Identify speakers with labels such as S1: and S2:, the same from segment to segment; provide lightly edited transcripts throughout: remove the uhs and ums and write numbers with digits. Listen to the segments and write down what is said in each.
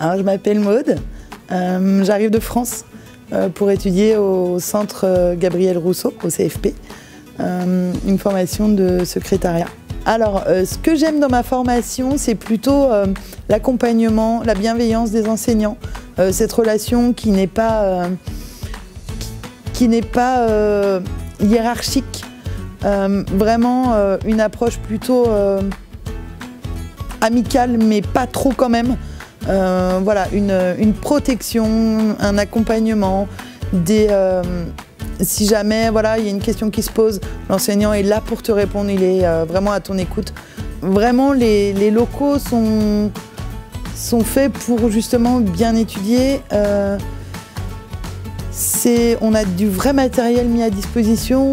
S1: Alors, je m'appelle Maude, j'arrive de France pour étudier au centre Gabriel Rousseau, au CFP, une formation de secrétariat. Alors, ce que j'aime dans ma formation, c'est plutôt l'accompagnement, la bienveillance des enseignants, cette relation qui n'est pas hiérarchique, vraiment une approche plutôt amicale, mais pas trop quand même. Voilà, une protection, un accompagnement, si jamais voilà, il y a une question qui se pose, l'enseignant est là pour te répondre, il est vraiment à ton écoute. Vraiment, les locaux sont faits pour justement bien étudier. On a du vrai matériel mis à disposition.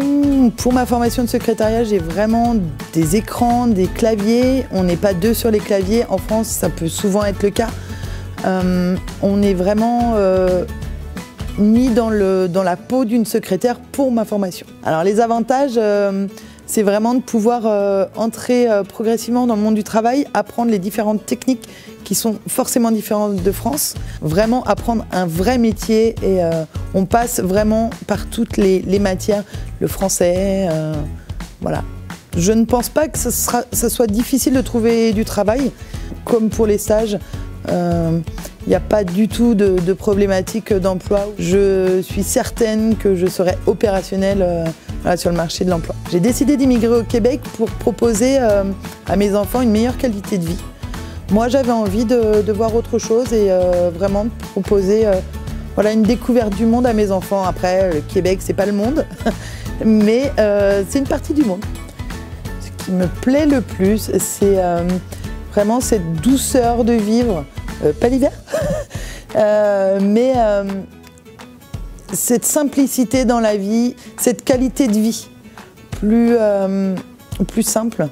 S1: Pour ma formation de secrétariat, j'ai vraiment des écrans, des claviers. On n'est pas deux sur les claviers. En France, ça peut souvent être le cas. On est vraiment mis dans la peau d'une secrétaire pour ma formation. Alors les avantages, c'est vraiment de pouvoir entrer progressivement dans le monde du travail, apprendre les différentes techniques qui sont forcément différentes de France, vraiment apprendre un vrai métier et on passe vraiment par toutes les matières, le français, voilà. Je ne pense pas que ça soit difficile de trouver du travail, comme pour les stages. Il n'y a pas du tout de problématique d'emploi. Je suis certaine que je serai opérationnelle sur le marché de l'emploi. J'ai décidé d'immigrer au Québec pour proposer à mes enfants une meilleure qualité de vie. Moi, j'avais envie de voir autre chose et vraiment de proposer voilà, une découverte du monde à mes enfants. Après, le Québec, c'est pas le monde, mais c'est une partie du monde. Ce qui me plaît le plus, c'est vraiment cette douceur de vivre. Pas l'hiver, mais cette simplicité dans la vie, cette qualité de vie plus simple.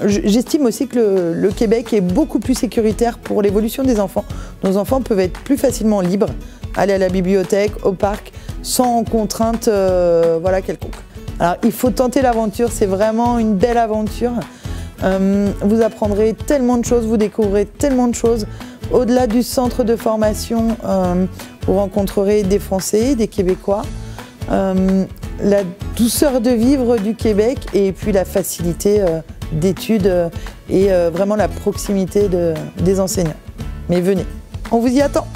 S1: J'estime aussi que le Québec est beaucoup plus sécuritaire pour l'évolution des enfants. Nos enfants peuvent être plus facilement libres, aller à la bibliothèque, au parc, sans contrainte voilà, quelconque. Alors il faut tenter l'aventure, c'est vraiment une belle aventure. Vous apprendrez tellement de choses, vous découvrirez tellement de choses. Au-delà du centre de formation, vous rencontrerez des Français, des Québécois, la douceur de vivre du Québec et puis la facilité d'études et vraiment la proximité des enseignants. Mais venez, on vous y attend!